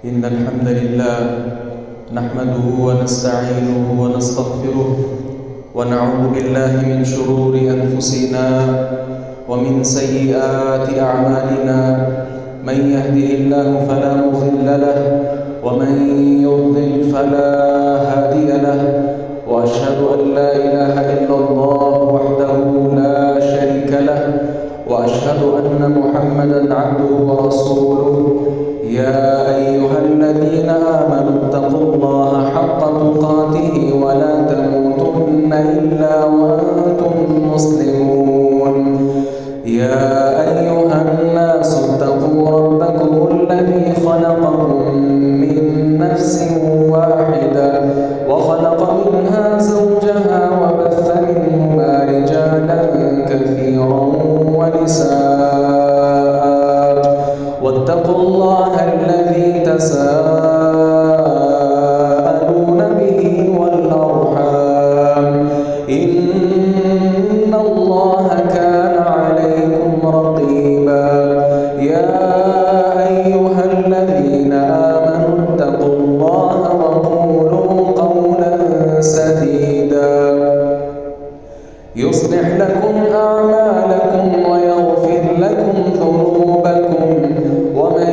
إن الحمد لله نحمده ونستعينه ونستغفره ونعوذ بالله من شرور أنفسنا ومن سيئات أعمالنا. من يهده الله فلا مضل له ومن يضلل فلا هادي له، وأشهد أن لا إله إلا الله وحده لا شريك له، وأشهد أن محمدًا عبده ورسوله. يا أيها الذين آمنوا اتقوا الله حق تقاته ولا تموتن إلا وأنتم مسلمون. يا أيها الناس اتقوا ربكم الذي خلقكم من نفس واحدة وخلق منها زوجها وبث منهما رجالا كثيرا ونساء، واتقوا الله الذي تساءلون به والأرحام، إن الله كان عليكم رقيبا. يا أيها الذين آمنوا اتقوا الله وقولوا قولا سديدا يصلح لكم أعمالكم ويغفر لكم ذنوبكم، ومن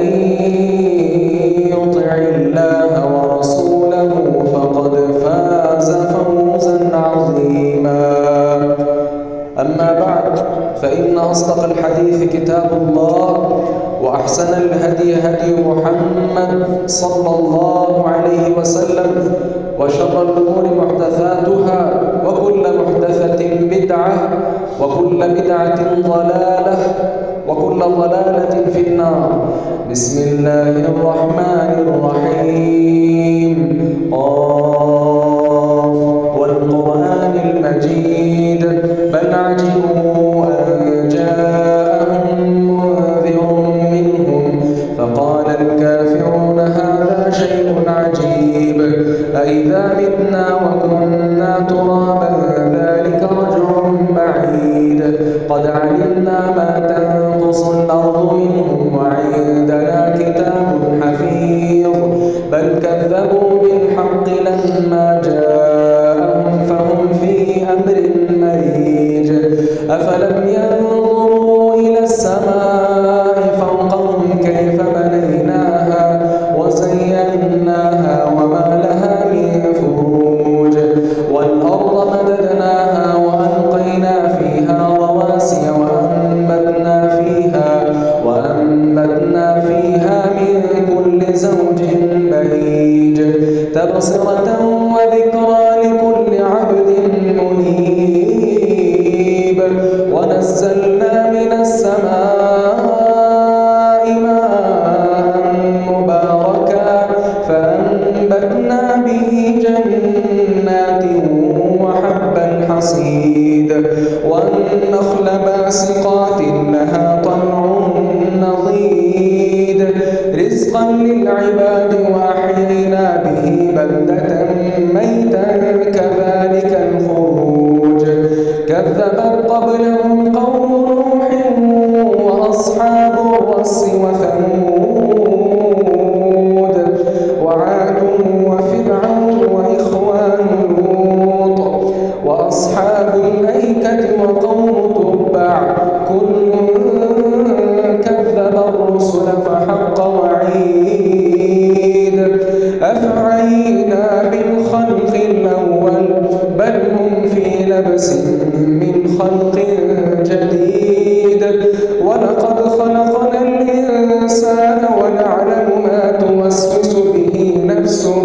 يطع الله ورسوله فقد فاز فوزا عظيما. أما بعد، فإن أصدق الحديث كتاب الله، وأحسن الهدي هدي محمد صلى الله عليه وسلم، وشر الأمور محدثاتها، وكل محدثة بدعة، وكل بدعة ضلالة، وكل ضلالة في النار. بسم الله الرحمن الرحيم. قاف والقرآن المجيد، بل عجبوا أن جاءهم منذر منهم فقال الكافرون هذا شيء عجيب، أإذا متنا وكنا ترابا ذلك رجع بعيد، قد علمنا ما تنقص الأرض منهم وعندنا كتاب حفيظ، بل كذبوا بالحق لما جاءهم فهم في أمر مريج. أفلم ينظروا إلى السماء فوقهم كيف بنيناها وزيناها وما لها من فروج، والأرض مددناها وألقينا فيها رواسي وأنبتنا فيها من كل زوج بهيج، تبصرة وذكرى لكل عبد منيب. ونزلنا من السماء ماء مباركا فأنبتنا به جنات وحب الحصيد، والنخل باسقات لها طلع نضيد، رزقا للعباد وأحيينا به بلدة ميتا كذلك الخروج. كذبت قبلهم قوم نوح وأصحاب الرس وثمود وعاد وفرعون وإخوان لوط وأصحاب الأيكة وقوم تبع، كل كذب الرسل فحق وعيد. أفعينا بالخلق الأول بل هم في لبس من خلق جديد، ولقد خلقنا الإنسان ونعلم ما توسوس به نفسه،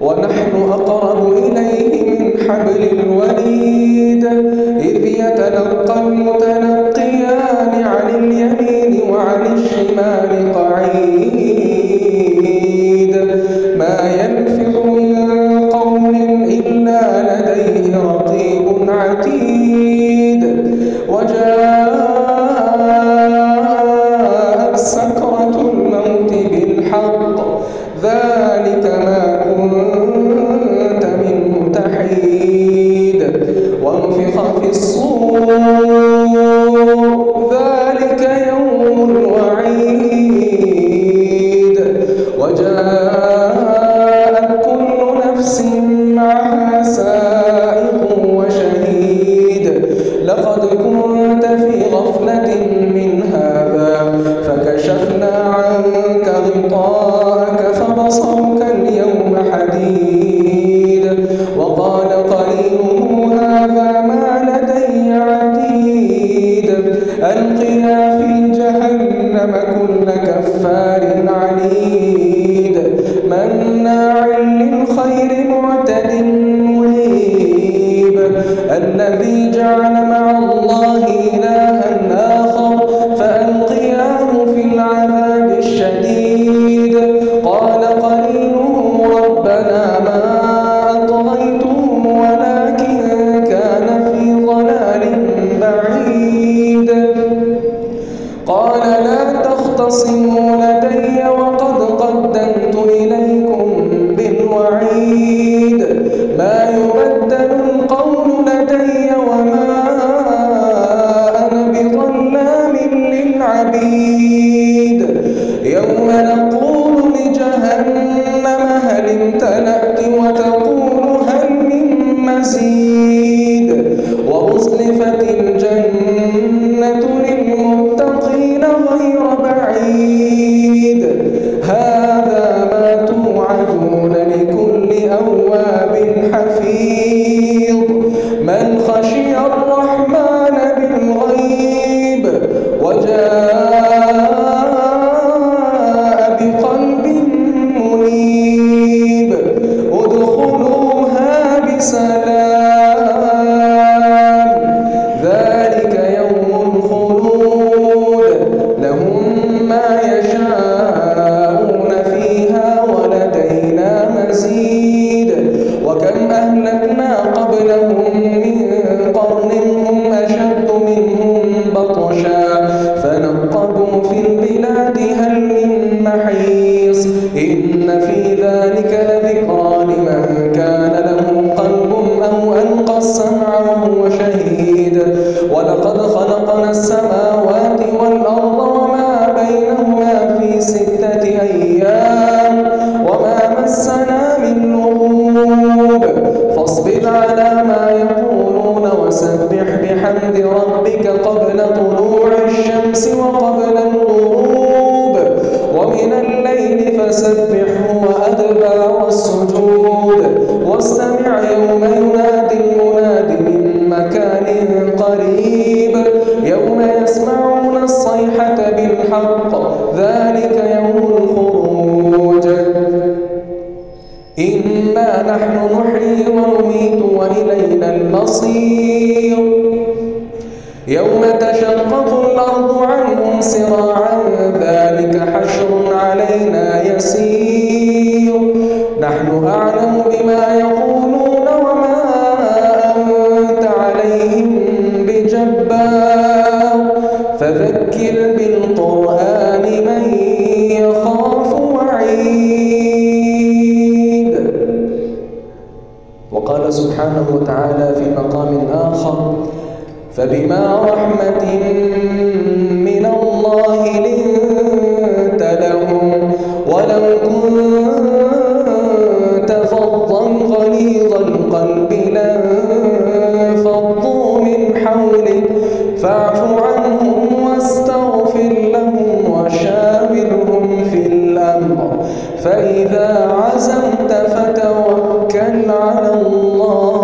ونحن أقرب إليه من حبل الوريد. إذ يتلقى المتلقيان عن اليمين وعن الشمال قعيد، ما يلفظ من قول إلا لديه رقيب عتيد. وجاءت سكرة الموت بالحق، ذلك ما كنت منه تحيد. ونفخ في الصور، ذلك يوم الوعيد. فكشفنا عنك غطاءك فبصرك اليوم حديد وقال قرينه هذا ما لدي عتيد ألقيا في جهنم كل كفار عنيد مناع للخير معتد مريب الذي جعل مع الله إلها آخر فألقياه في العذاب الشديد قال قرينه ربنا ما أطغيته ولكن كان في ضلال بعيد قال لا تختصموا لدي وقد قدمت إليكم بالوعيد ما يبدل القول لدي وما أنا بظلام للعبيد يوم نقول لجهنم هل امتلأت وتقول هل من مزيد وأزلفت الجنة للمتقين غير بعيد هذا ما توعدون لكل أواب حفيظ من خشي الرحمن بالغيب وجاء بقلب منيب ادخلوها بسلام ذلك يوم الخلود لهم ما يشاءون فيها ولدينا مزيد وكم أهلكنا قبلهم من قرن هم أشد منهم بطشا فنقبوا في البلاد هل من محيص إن في ذلك لذكرى لمن كان له قلب أو ألقى السمع وهو شهيد ولقد خلقنا السماوات والأرض وما بينهما في 6 أيام وما مسنا من لغوب فاصبر على ما يقولون وسبح بحمد ربك قبل طلوع الشمس وقبل الغروب ومن الليل فسبحه وأدبار السجود واستمع يوم ينادي المناد من مكان قريب يوم يسمعون الصيحة بالحق ذلك يوم الخروج إنا نحن نحيي ونميت وإلينا المصير يوم تشقق الأرض عنهم سراعا ذلك حشر علينا يسير نحن أعلم بما يقولون وما أنت عليهم بجبار فذكر بالقرآن من يخاف وعيد وقال سبحانه وتعالى في مقام آخر فبما رحمة من الله لنت لهم ولو كنت فظا غليظ القلب لانفضوا من حولك فاعف عنهم واستغفر لهم وشاورهم في الأمر فإذا عزمت فتوكل على الله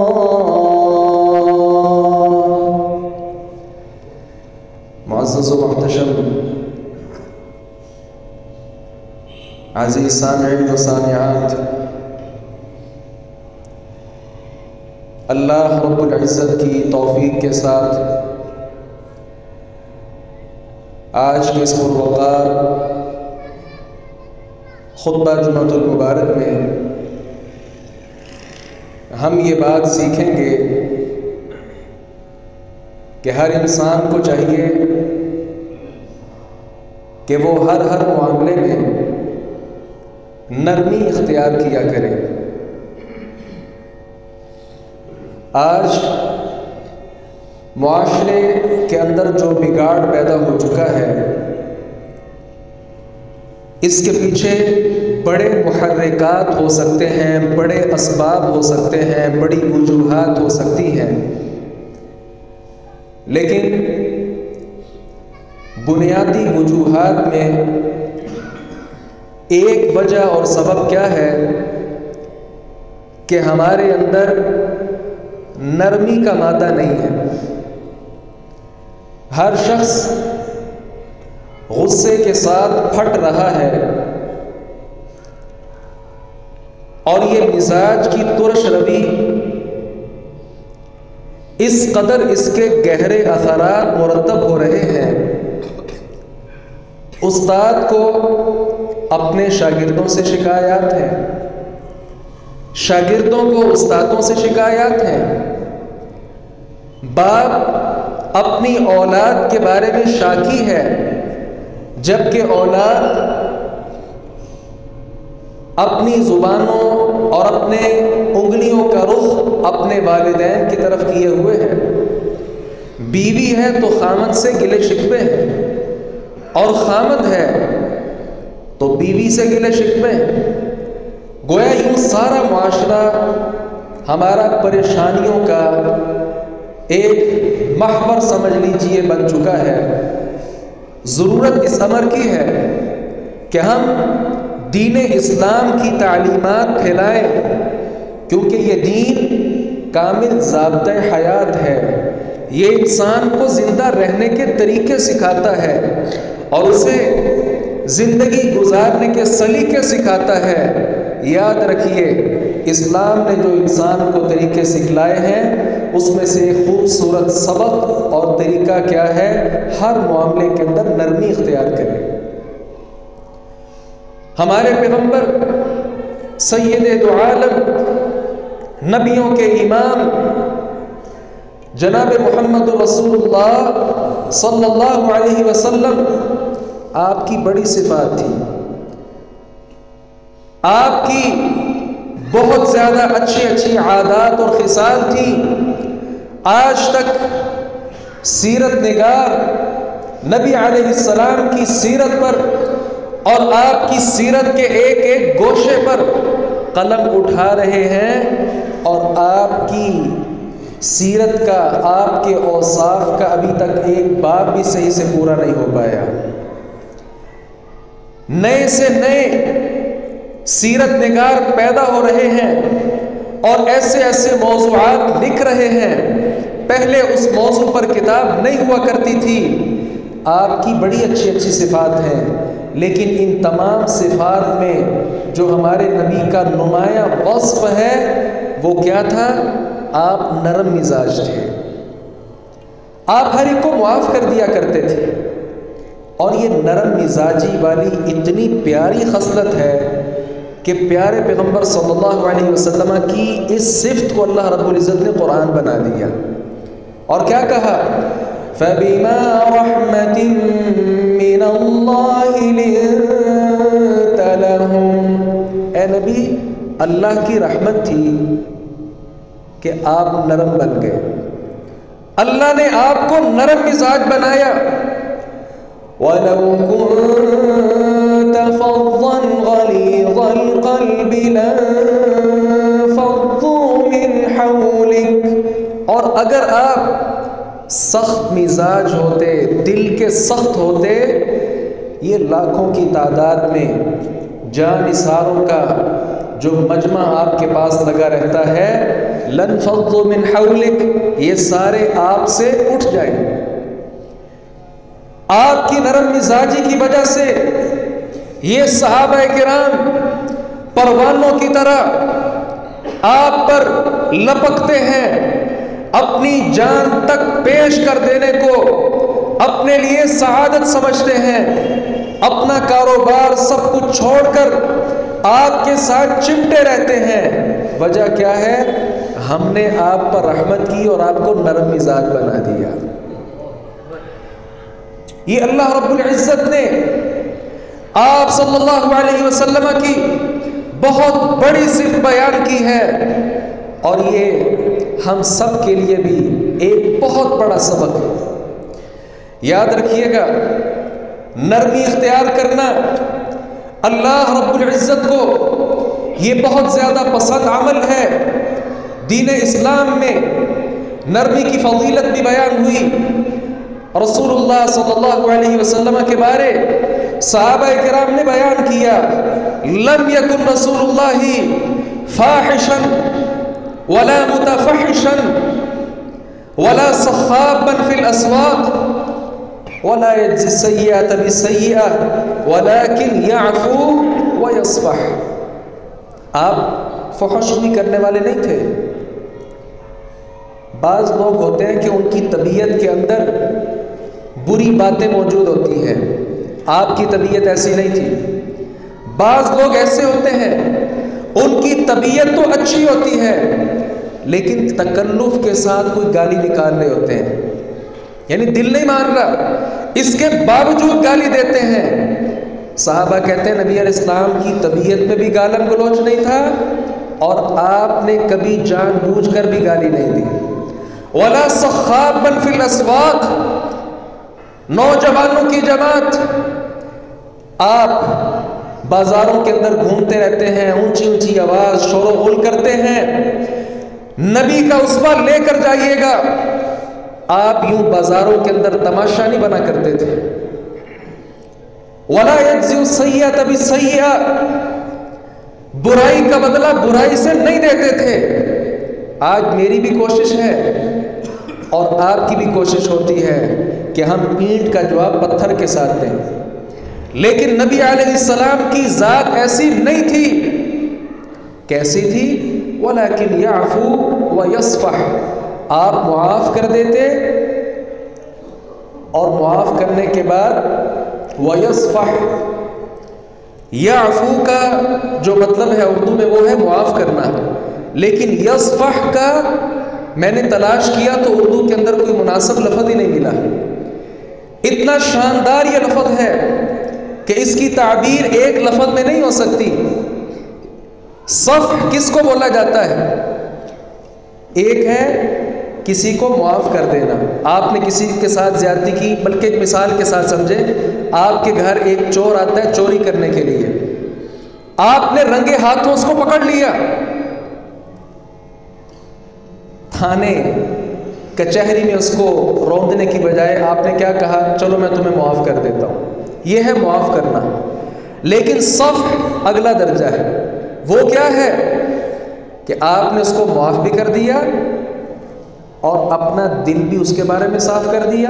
معزز ومحتشم عزیز سامعین و سامعات اللہ رب العزت کی توفیق کے ساتھ آج کے اس پروقار خطبہ جمعۃ المبارک میں ہم یہ بات سیکھیں گے کہ ہر انسان کو چاہیے کہ وہ ہر معاملے میں نرمی اختیار کیا کرے. آج معاشرے کے اندر جو بگاڑ پیدا ہو چکا ہے اس کے پیچھے بڑے محرکات ہو سکتے ہیں, بڑے اسباب ہو سکتے ہیں, بڑی وجوہات ہو سکتی ہیں, لیکن بنیادی وجوہات میں ایک وجہ اور سبب کیا ہے کہ ہمارے اندر نرمی کا مادہ نہیں ہے. ہر شخص غصے کے ساتھ پھٹ رہا ہے اور یہ مزاج کی ترش روی اس قدر اس کے گہرے اثرات مرتب ہو رہے ہیں. استاد کو اپنے شاگردوں سے شکایات ہیں، شاگردوں کو استادوں سے شکایات ہیں، باپ اپنی اولاد کے بارے میں شاکی ہے جبکہ اولاد اپنی زبانوں اور اپنے انگلیوں کا رخ اپنے والدین کی طرف کیے ہوئے ہے. بیوی ہے تو خامد سے گلے شکوے ہیں اور خامد ہے تو بیوی سے گلے شکوے ہیں. گویا یوں سارا معاشرہ ہمارا پریشانیوں کا ایک محور سمجھ لیجئے بن چکا ہے. ضرورت اس امر کی ہے کہ ہم دین اسلام کی تعلیمات پھیلائیں، کیونکہ یہ دین کامل ضابطۂ حیات ہے. یہ انسان کو زندہ رہنے کے طریقے سکھاتا ہے اور اسے زندگی گزارنے کے سلیقے سکھاتا ہے. یاد رکھیے، اسلام نے جو انسان کو طریقے سکھلائے ہیں اس میں سے ایک خوبصورت سبق اور طریقہ کیا ہے؟ ہر معاملے کے اندر نرمی اختیار کریں. ہمارے پیغمبر سید دو عالم، نبیوں کے امام جناب محمد رسول اللہ صلی اللہ علیہ وسلم، آپ کی بڑی صفات تھی، آپ کی بہت زیادہ اچھی عادات اور خصال تھی. آج تک سیرت نگار نبی علیہ السلام کی سیرت پر اور آپ کی سیرت کے ایک ایک گوشے پر قلم اٹھا رہے ہیں اور آپ کی سیرت کا، آپ کے اوصاف کا ابھی تک ایک باب بھی صحیح سے پورا نہیں ہو پایا. نئے سے نئے سیرت نگار پیدا ہو رہے ہیں اور ایسے ایسے موضوعات لکھ رہے ہیں. پہلے اس موضوع پر کتاب نہیں ہوا کرتی تھی. آپ کی بڑی اچھی صفات ہیں، لیکن ان تمام صفات میں جو ہمارے نبی کا نمایاں وصف ہے وہ کیا تھا؟ آپ نرم مزاج تھے. آپ ہر ایک کو معاف کر دیا کرتے تھے. اور یہ نرم مزاجی والی اتنی پیاری خصلت ہے کہ پیارے پیغمبر صلی اللہ علیہ وسلم کی اس صفت کو اللہ رب العزت نے قرآن بنا دیا اور کیا کہا؟ فَبِمَا رَحْمَةٍ مِّنَ اللَّهِ لِنتَ لَهُمْ. اے نبی، اللہ کی رحمت تھی کہ آپ نرم بن گئے. اللہ نے آپ کو نرم مزاج بنایا. وَلَوْ كُنْتَ فَظًّا غَلِيظَ الْقَلْبِ لَانفَضُّوا مِنْ حَوْلِكَ. اور اگر آپ سخت مزاج ہوتے، دل کے سخت ہوتے، یہ لاکھوں کی تعداد میں جان نثاروں کا جو مجمع آپ کے پاس لگا رہتا ہے، لَانفَضُّوا مِنْ حَوْلِكَ، یہ سارے آپ سے اٹھ جائیں. آپ کی نرم مزاجی کی وجہ سے یہ صحابہ کرام پروانوں کی طرح آپ پر لپکتے ہیں، اپنی جان تک پیش کر دینے کو اپنے لیے سعادت سمجھتے ہیں. اپنا کاروبار سب کچھ چھوڑ کر آپ کے ساتھ چمٹے رہتے ہیں. وجہ کیا ہے؟ ہم نے آپ پر رحمت کی اور آپ کو نرم مزاج بنا دیا. یہ اللہ رب العزت نے آپ صلی اللہ علیہ وسلم کی بہت بڑی صفت بیان کی ہے اور یہ ہم سب کے لیے بھی ایک بہت بڑا سبق ہے. یاد رکھیے گا، نرمی اختیار کرنا اللہ رب العزت کو یہ بہت زیادہ پسند عمل ہے. دین اسلام میں نرمی کی فضیلت بھی بیان ہوئی. رسول اللہ صلی اللہ علیہ وسلم کے بارے صحابہ کرام نے بیان کیا لم یکن رسول اللہ فاحشا ولا متفحشا ولا صخابا فی الاسواق ولا یجزی السیئۃ بالسیئۃ ولکن یعفو ویصفح. آپ فحش بھی کرنے والے نہیں تھے. بعض لوگ ہوتے ہیں کہ ان کی طبیعت کے اندر بری باتیں موجود ہوتی ہیں، آپ کی طبیعت ایسی نہیں تھی. بعض لوگ ایسے ہوتے ہیں ان کی طبیعت تو اچھی ہوتی ہے لیکن تکلف کے ساتھ کوئی گالی نکال رہے ہوتے ہیں، یعنی دل نہیں مان رہا اس کے باوجود گالی دیتے ہیں. صحابہ کہتے ہیں نبی علیہ السلام کی طبیعت میں بھی گالن گلوچ نہیں تھا اور آپ نے کبھی جان بوجھ کر بھی گالی نہیں دی. ولا صخابا فی الاسواق، نوجوانوں کی جماعت آپ بازاروں کے اندر گھومتے رہتے ہیں، اونچی اونچی آواز شور و غل کرتے ہیں، نبی کا اسوہ لے کر جائیے گا. آپ یوں بازاروں کے اندر تماشا نہیں بنا کرتے تھے. ولا یجزی السیئۃ بالسیئۃ، برائی کا بدلہ برائی سے نہیں دیتے تھے. آج میری بھی کوشش ہے اور آپ کی بھی کوشش ہوتی ہے کہ ہم اینٹ کا جواب پتھر کے ساتھ دیں، لیکن نبی علیہ السلام کی ذات ایسی نہیں تھی. کیسی تھی؟ وَلَكِنْ يَعْفُو وَيَصْفَحْ، آپ معاف کر دیتے اور معاف کرنے کے بعد وَيَصْفَحْ، یعفو کا جو مطلب ہے اردو میں وہ ہے معاف کرنا، لیکن یصفح کا میں نے تلاش کیا تو اردو کے اندر کوئی مناسب لفظ ہی نہیں ملا. اتنا شاندار یہ لفظ ہے کہ اس کی تعبیر ایک لفظ میں نہیں ہو سکتی. صفح کس کو بولا جاتا ہے؟ ایک ہے کسی کو معاف کر دینا. آپ نے کسی کے ساتھ زیادتی کی، بلکہ ایک مثال کے ساتھ سمجھیں، آپ کے گھر ایک چور آتا ہے چوری کرنے کے لیے، آپ نے رنگے ہاتھوں اس کو پکڑ لیا، تھانے کچہری میں اس کو روندنے کی بجائے آپ نے کیا کہا؟ چلو میں تمہیں معاف کر دیتا ہوں. یہ ہے معاف کرنا. لیکن صفح اگلا درجہ ہے. وہ کیا ہے کہ آپ نے اس کو معاف بھی کر دیا اور اپنا دل بھی اس کے بارے میں صاف کر دیا،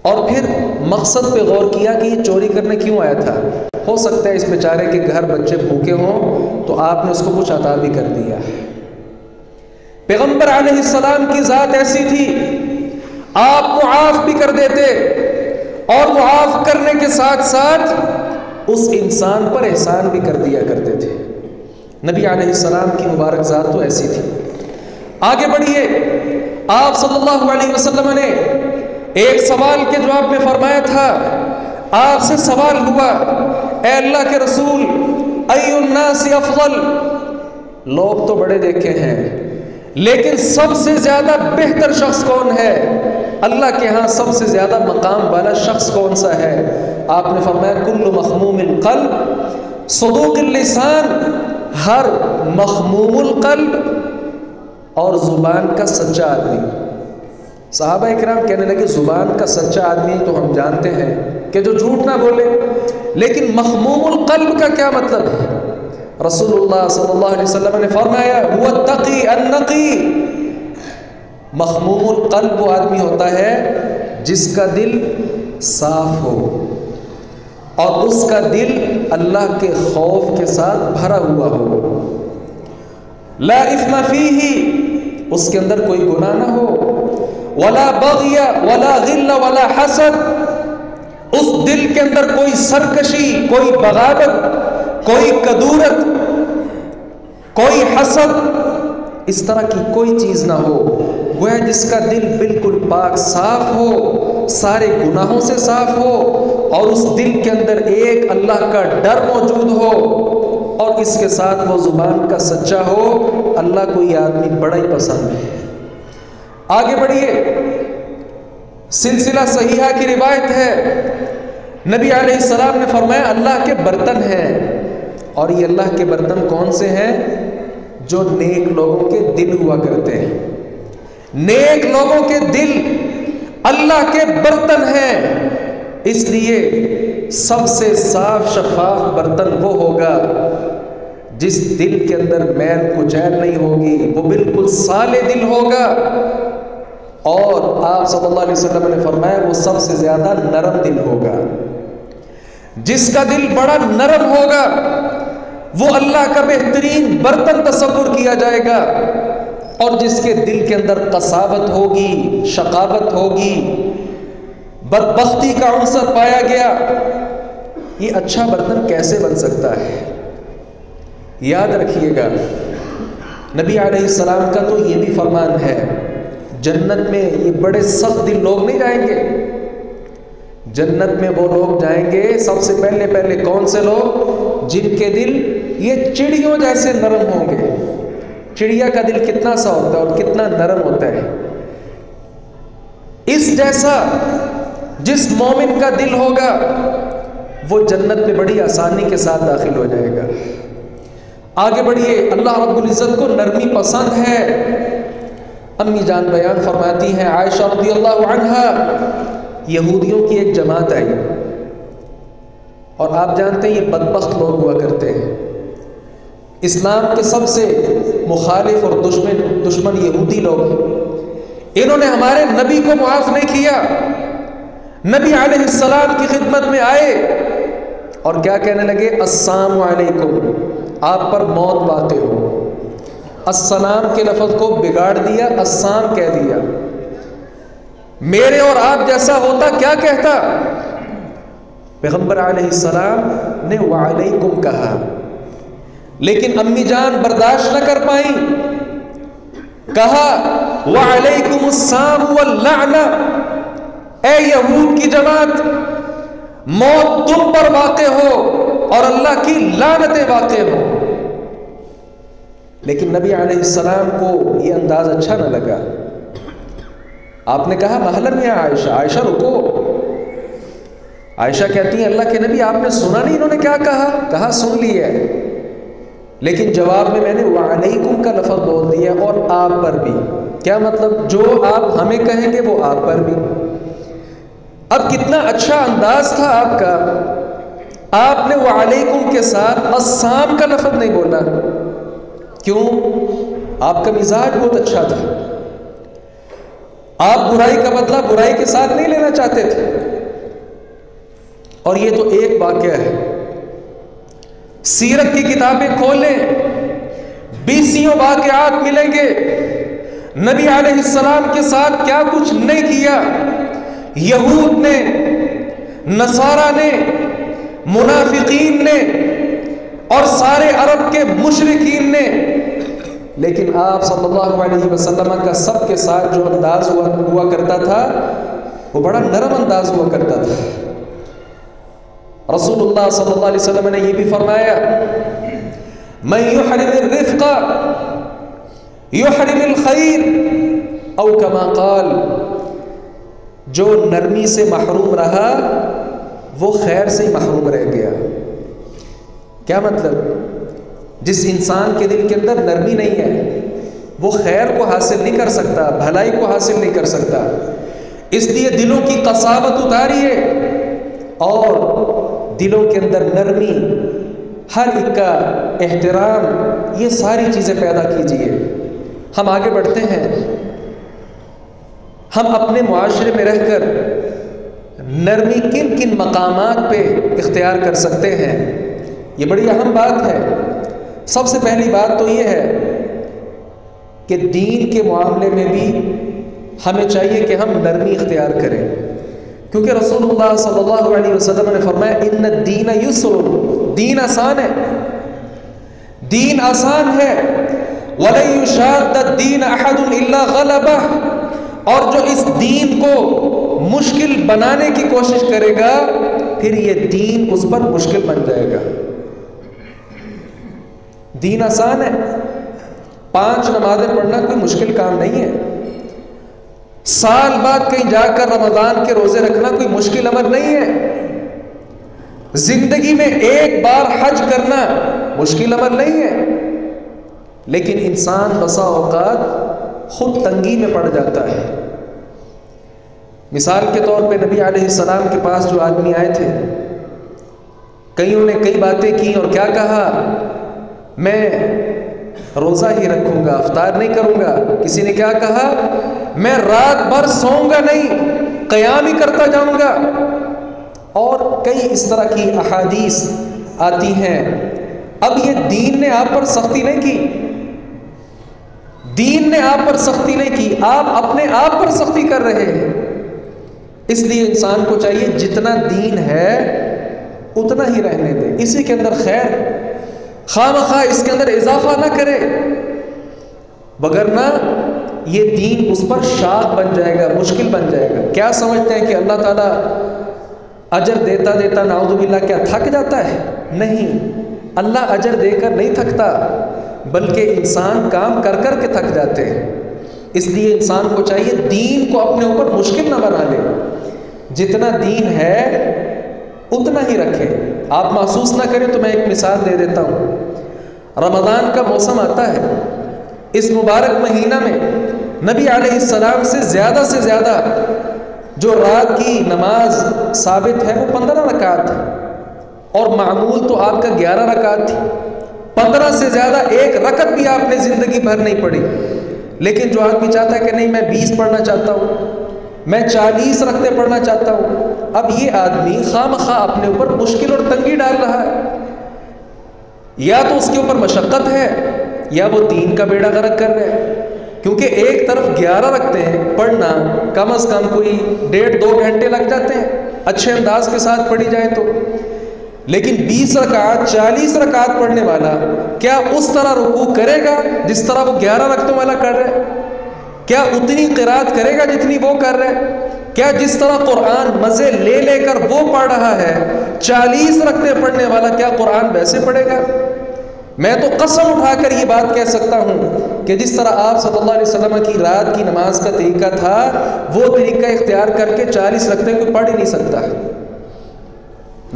اور پھر مقصد پہ غور کیا کہ یہ چوری کرنے کیوں آیا تھا. ہو سکتا ہے اس بیچارے کے گھر بچے بھوکے ہوں تو آپ نے اس کو کچھ عطا بھی کر دیا. پیغمبر علیہ السلام کی ذات ایسی تھی، آپ معاف بھی کر دیتے اور معاف کرنے کے ساتھ ساتھ اس انسان پر احسان بھی کر دیا کرتے تھے. نبی علیہ السلام کی مبارک ذات تو ایسی تھی. آگے بڑھیے. آپ صلی اللہ علیہ وسلم نے ایک سوال کے جواب میں فرمایا تھا، آپ سے سوال ہوا، اے اللہ کے رسول، ای الناس افضل، لوگ تو بڑے دیکھے ہیں لیکن سب سے زیادہ بہتر شخص کون ہے؟ اللہ کے ہاں سب سے زیادہ مقام والا شخص کون سا ہے؟ آپ نے فرمایا کل مخموم القلب صدوق اللسان، ہر مخموم القلب اور زبان کا سچا آدمی. صحابہ اکرام کہنے لگے زبان کا سچا آدمی تو ہم جانتے ہیں کہ جو جھوٹ نہ بولے، لیکن مخموم القلب کا کیا مطلب ہے؟ رسول اللہ صلی اللہ علیہ وسلم نے فرمایا هو التقی النقی، مخموم القلب وہ آدمی ہوتا ہے جس کا دل صاف ہو اور اس کا دل اللہ کے خوف کے ساتھ بھرا ہوا ہو. لا اثم فیہ، اس کے اندر کوئی گناہ نہ ہو. ولا بغی ولا غل ولا حسد، اس دل کے اندر کوئی سرکشی، کوئی بغاوت، کوئی کدورت، کوئی حسد، اس طرح کی کوئی چیز نہ ہو. وہ ہے جس کا دل بالکل پاک صاف ہو، سارے گناہوں سے صاف ہو، اور اس دل کے اندر ایک اللہ کا ڈر موجود ہو، اور اس کے ساتھ وہ زبان کا سچا ہو. اللہ کو یہ آدمی بڑا ہی پسند ہے. آگے بڑھیے. سلسلہ صحیحہ کی روایت ہے، نبی علیہ السلام نے فرمایا اللہ کے برتن ہیں، اور یہ اللہ کے برتن کون سے ہیں؟ جو نیک لوگوں کے دل ہوا کرتے ہیں. نیک لوگوں کے دل اللہ کے برتن ہیں. اس لیے سب سے صاف شفاف برتن وہ ہوگا جس دل کے اندر میل کچیل نہیں ہوگی، وہ بالکل صالح دل ہوگا۔ اور آپ صلی اللہ علیہ وسلم نے فرمایا وہ سب سے زیادہ نرم دل ہوگا۔ جس کا دل بڑا نرم ہوگا وہ اللہ کا بہترین برتن تصور کیا جائے گا، اور جس کے دل کے اندر قساوت ہوگی، شقاوت ہوگی، بدبختی کا عنصر پایا گیا، یہ اچھا برتن کیسے بن سکتا ہے؟ یاد رکھیے گا نبی علیہ السلام کا تو یہ بھی فرمان ہے، جنت میں یہ بڑے سخت دل لوگ نہیں جائیں گے۔ جنت میں وہ لوگ جائیں گے سب سے پہلے کون سے لوگ؟ جن کے دل یہ چڑیوں جیسے نرم ہوں گے۔ چڑیا کا دل کتنا سا ہوتا ہے اور کتنا نرم ہوتا ہے، اس جیسا جس مومن کا دل ہوگا وہ جنت میں بڑی آسانی کے ساتھ داخل ہو جائے گا۔ آگے بڑھیے، اللہ رب العزت کو نرمی پسند ہے۔ امی جان بیان فرماتی ہیں، عائشہ رضی اللہ عنہا، یہودیوں کی ایک جماعت آئی، اور آپ جانتے ہیں یہ بدبخت لوگ ہوا کرتے ہیں، اسلام کے سب سے مخالف اور دشمن یہودی لوگ ہیں۔ انہوں نے ہمارے نبی کو معاف نہیں کیا۔ نبی علیہ السلام کی خدمت میں آئے اور کیا کہنے لگے؟ السلام علیکم، آپ پر موت واقع ہو۔ السلام کے لفظ کو بگاڑ دیا، السلام کہہ دیا۔ میرے اور آپ جیسا ہوتا کیا کہتا؟ پیغمبر علیہ السلام نے وعلیکم کہا، لیکن امی جان برداشت نہ کر پائیں، کہا وعلیکم السلام واللعنہ، اے یہود کی جماعت، موت تم پر واقع ہو اور اللہ کی لعنتیں واقع ہو۔ لیکن نبی علیہ السلام کو یہ انداز اچھا نہ لگا۔ آپ نے کہا مہلن یا عائشہ، عائشہ رکو۔ عائشہ کہتی ہیں اللہ کے نبی آپ نے سنا نہیں انہوں نے کیا کہا؟ کہا سن لیا ہے، لیکن جواب میں نے وعلیکم کا لفظ بول دیا، اور آپ پر بھی۔ کیا مطلب؟ جو آپ ہمیں کہیں گے وہ آپ پر بھی۔ اب کتنا اچھا انداز تھا آپ کا، آپ نے وعلیکم کے ساتھ السلام کا لفظ نہیں بولا۔ کیوں؟ آپ کا مزاج بہت اچھا تھا، آپ برائی کا بدلہ برائی کے ساتھ نہیں لینا چاہتے تھے۔ اور یہ تو ایک واقعہ ہے، سیرت کی کتابیں کھولیں، بیسیوں واقعات ملیں گے نبی علیہ السلام کے ساتھ کیا کچھ نہیں کیا یہود نے، نصارہ نے، منافقین نے اور سارے عرب کے مشرکین نے، لیکن آپ صلی اللہ علیہ وسلم کا سب کے ساتھ جو انداز ہوا کرتا تھا وہ بڑا نرم انداز ہوا کرتا تھا۔ رسول اللہ صلی اللہ علیہ وسلم نے یہ بھی فرمایا، من یحرم الرفق یحرم الخیر، او کما قال، جو نرمی سے محروم رہا وہ خیر سے ہی محروم رہ گیا۔ کیا مطلب؟ جس انسان کے دل کے اندر نرمی نہیں ہے وہ خیر کو حاصل نہیں کر سکتا، بھلائی کو حاصل نہیں کر سکتا۔ اس لیے دلوں کی قساوت اتاریے اور دلوں کے اندر نرمی، ہر ایک کا احترام، یہ ساری چیزیں پیدا کیجیے۔ ہم آگے بڑھتے ہیں، ہم اپنے معاشرے میں رہ کر نرمی کن کن مقامات پہ اختیار کر سکتے ہیں، یہ بڑی اہم بات ہے۔ سب سے پہلی بات تو یہ ہے کہ دین کے معاملے میں بھی ہمیں چاہیے کہ ہم نرمی اختیار کریں، کیونکہ رسول اللہ صلی اللہ علیہ وسلم نے فرمایا ان الدین یسر، دین آسان ہے، دین آسان ہے، وَلَن يُشَادَّ الدِّينَ أَحَدٌ إِلَّا غَلَبَهُ، اور جو اس دین کو مشکل بنانے کی کوشش کرے گا پھر یہ دین اس پر مشکل بن جائے گا۔ دین آسان ہے، 5 نمازیں پڑھنا کوئی مشکل کام نہیں ہے، سال بعد کہیں جا کر رمضان کے روزے رکھنا کوئی مشکل امر نہیں ہے، زندگی میں ایک بار حج کرنا مشکل امر نہیں ہے، لیکن انسان بسا اوقات خود تنگی میں پڑ جاتا ہے۔ مثال کے طور پہ نبی علیہ السلام کے پاس جو آدمی آئے تھے کئیوں نے کئی باتیں کی اور کیا کہا، میں روزہ ہی رکھوں گا، افطار نہیں کروں گا۔ کسی نے کیا کہا، میں رات بھر سوؤں گا نہیں، قیام ہی کرتا جاؤں گا۔ اور کئی اس طرح کی احادیث آتی ہیں۔ اب یہ دین نے آپ پر سختی نہیں کی، دین نے آپ پر سختی نہیں کی، آپ اپنے آپ پر سختی کر رہے ہیں۔ اس لیے انسان کو چاہیے جتنا دین ہے اتنا ہی رہنے دے، اسی کے اندر خیر، خواہ مخواہ اس کے اندر اضافہ نہ کرے، وگرنہ یہ دین اس پر شاق بن جائے گا، مشکل بن جائے گا۔ کیا سمجھتے ہیں کہ اللہ تعالیٰ اجر دیتا دیتا نعوذ باللہ کیا تھک جاتا ہے؟ نہیں، اللہ اجر دے کر نہیں تھکتا، بلکہ انسان کام کر کر کے تھک جاتے ہیں۔ اس لیے انسان کو چاہیے دین کو اپنے اوپر مشکل نہ بنا لے، جتنا دین ہے اتنا ہی رکھے۔ آپ محسوس نہ کریں تو میں ایک مثال دے دیتا ہوں۔ رمضان کا موسم آتا ہے، اس مبارک مہینہ میں نبی علیہ السلام سے زیادہ جو رات کی نماز ثابت ہے وہ 15 رکعت ہے، اور معمول تو آپ کا 11 رکعت تھی۔ 15 سے زیادہ ایک رکعت بھی آپ نے زندگی بھر نہیں پڑھی، لیکن جو آدمی چاہتا ہے کہ نہیں میں 20 پڑھنا چاہتا ہوں، میں 40 رکعتیں پڑھنا چاہتا ہوں، اب یہ آدمی خواہ مخواہ اپنے اوپر مشکل اور تنگی ڈال رہا ہے۔ یا تو اس کے اوپر مشقت ہے، یا وہ دین کا بیڑا غرق کر رہے ہیں، کیونکہ ایک طرف 11 رکعتیں پڑھنا کم از کم کوئی 1.5-2 گھنٹے لگ جاتے ہیں، اچھے انداز کے ساتھ پڑھی جائے تو۔ لیکن 20 رکعت 40 رکعت پڑھنے والا کیا اس طرح رکوع کرے گا جس طرح وہ 11 رکعتوں والا کر رہا ہے؟ کیا اتنی قرات کرے گا جتنی وہ کر رہا ہے؟ کیا جس طرح قرآن مزے لے لے کر وہ پڑھ رہا ہے 40 رکعتیں پڑھنے والا کیا قرآن ویسے پڑھے گا؟ میں تو قسم اٹھا کر یہ بات کہہ سکتا ہوں کہ جس طرح آپ صلی اللہ علیہ وسلم کی رات کی نماز کا طریقہ تھا، وہ طریقہ اختیار کر کے 40 رکعتیں کوئی پڑھ ہی نہیں سکتا۔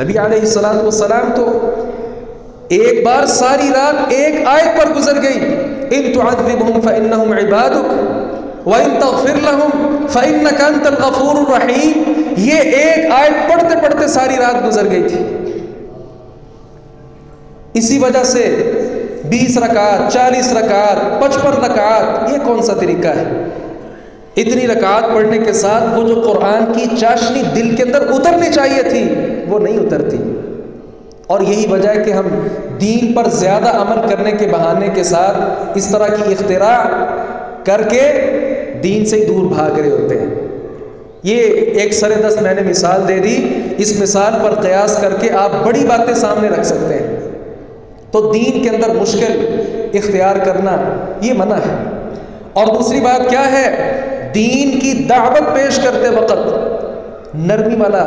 نبی علیہ السلام تو ایک بار ساری رات ایک آیت پر گزر گئی، ان تعذبهم فانهم عبادك وان تغفر لهم فانك انت الغفور الرحیم۔ یہ ایک آیت پڑھتے پڑھتے ساری رات گزر گئی تھی۔ اسی وجہ سے 20 رکعت 40 رکعت 55 رکعت یہ کون سا طریقہ ہے؟ اتنی رکعات پڑھنے کے ساتھ وہ جو قرآن کی چاشنی دل کے اندر اترنی چاہیے تھی وہ نہیں اترتی، اور یہی وجہ ہے کہ ہم دین پر زیادہ عمل کرنے کے بہانے کے ساتھ اس طرح کی اختراع کر کے دین سے دور بھاگ رہے ہوتے ہیں۔ یہ ایک سر دست میں نے مثال دے دی، اس مثال پر قیاس کر کے آپ بڑی باتیں سامنے رکھ سکتے ہیں۔ تو دین کے اندر مشکل اختیار کرنا یہ منع ہے۔ اور دوسری بات کیا ہے؟ دین کی دعوت پیش کرتے وقت نرمی والا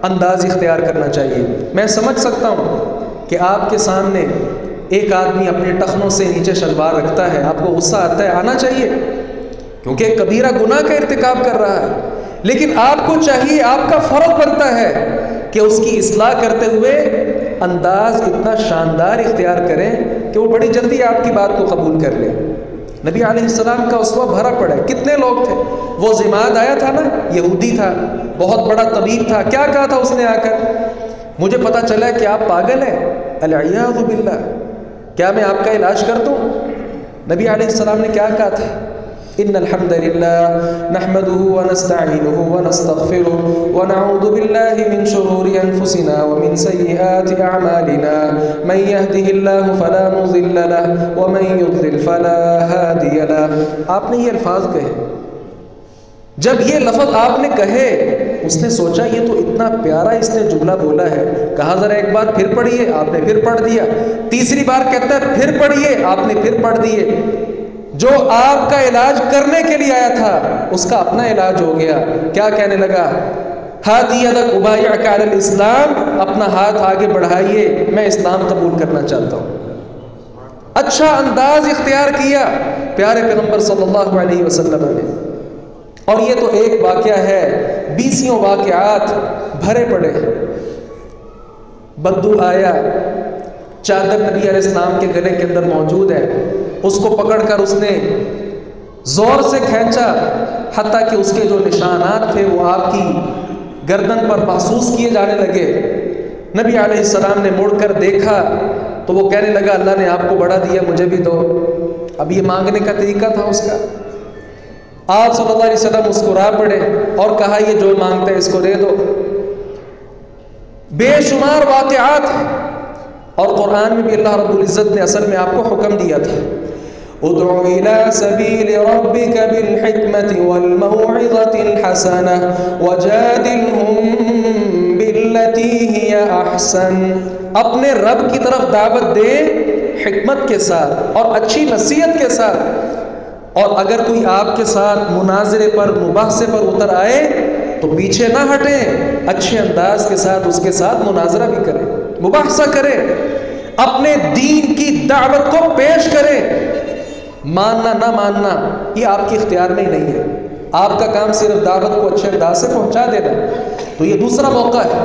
انداز اختیار کرنا چاہیے۔ میں سمجھ سکتا ہوں کہ آپ کے سامنے ایک آدمی اپنے ٹخنوں سے نیچے شلوار رکھتا ہے، آپ کو غصہ آتا ہے، آنا چاہیے، کیونکہ کبیرہ گناہ کا ارتکاب کر رہا ہے، لیکن آپ کو چاہیے، آپ کا فرض بنتا ہے کہ اس کی اصلاح کرتے ہوئے انداز اتنا شاندار اختیار کریں کہ وہ بڑی جلدی آپ کی بات کو قبول کر لے۔ نبی علیہ السلام کا اسوہ بھرا پڑا ہے، کتنے لوگ تھے؟ وہ ضماد آیا تھا نا، یہودی تھا، بہت بڑا طبیب تھا، کیا کہا تھا اس نے آ کر؟ مجھے پتا چلا کہ آپ پاگل ہیں، العیاذ باللہ، کیا میں آپ کا علاج کر دوں؟ نبی علیہ السلام نے کیا کہا تھا؟ ان الحمد للہ نحمده ونستعینه ونستغفره ونعوذ باللہ من شرور انفسنا ومن سیئات اعمالنا من يهده الله فلا مضل له ومن يضلل فلا هادی له۔ آپ نے یہ الفاظ کہے، جب یہ لفظ آپ نے کہے اس نے سوچا یہ تو اتنا پیارا اس نے جملہ بولا ہے، کہا ذرا ایک بار پھر پڑھیے، آپ نے پھر پڑھ دیا، تیسری بار کہتا ہے پھر پڑھیے، آپ نے پھر پڑھ دیے۔ جو آپ کا علاج کرنے کے لیے آیا تھا اس کا اپنا علاج ہو گیا۔ کیا کہنے لگا؟ ہاتھی یدک ابایعک علی الاسلام، اپنا ہاتھ آگے بڑھائیے، میں اسلام قبول کرنا چاہتا ہوں۔ اچھا انداز اختیار کیا پیارے پیغمبر صلی اللہ علیہ وسلم نے۔ اور یہ تو ایک واقعہ ہے، 20 واقعات بھرے پڑے۔ بدو آیا، چادر نبی علیہ السلام کے گلے کے اندر موجود ہے، اس کو پکڑ کر اس نے زور سے کھینچا، حتیٰ کہ اس کے جو نشانات تھے وہ آپ کی گردن پر محسوس کیے جانے لگے۔ نبی علیہ السلام نے مڑ کر دیکھا تو وہ کہنے لگا اللہ نے آپ کو بڑا دیا مجھے بھی دو. اب یہ مانگنے کا طریقہ تھا اس کا. آپ صلی اللہ علیہ وسلم مسکرا پڑے اور کہا یہ جو مانگتا ہے اس کو دے دو. بے شمار واقعات ہیں اور قرآن میں بھی اللہ رب العزت نے اصل میں آپ کو حکم دیا تھا ادعو الى سبیل ربک بالحکمت والموعظۃ الحسنہ وجادلہم باللتی ہی احسن. اپنے رب کی طرف دعوت دے حکمت کے ساتھ اور اچھی نصیحت کے ساتھ. اور اگر کوئی آپ کے ساتھ مناظرے پر مباحثے پر اتر آئے تو پیچھے نہ ہٹیں, اچھے انداز کے ساتھ اس کے ساتھ مناظرہ بھی کریں, مباحثہ کریں, اپنے دین کی دعوت کو پیش کریں. ماننا نہ ماننا یہ آپ کے اختیار میں ہی نہیں ہے, آپ کا کام صرف دعوت کو اچھے انداز سے پہنچا دینا. تو یہ دوسرا موقع ہے.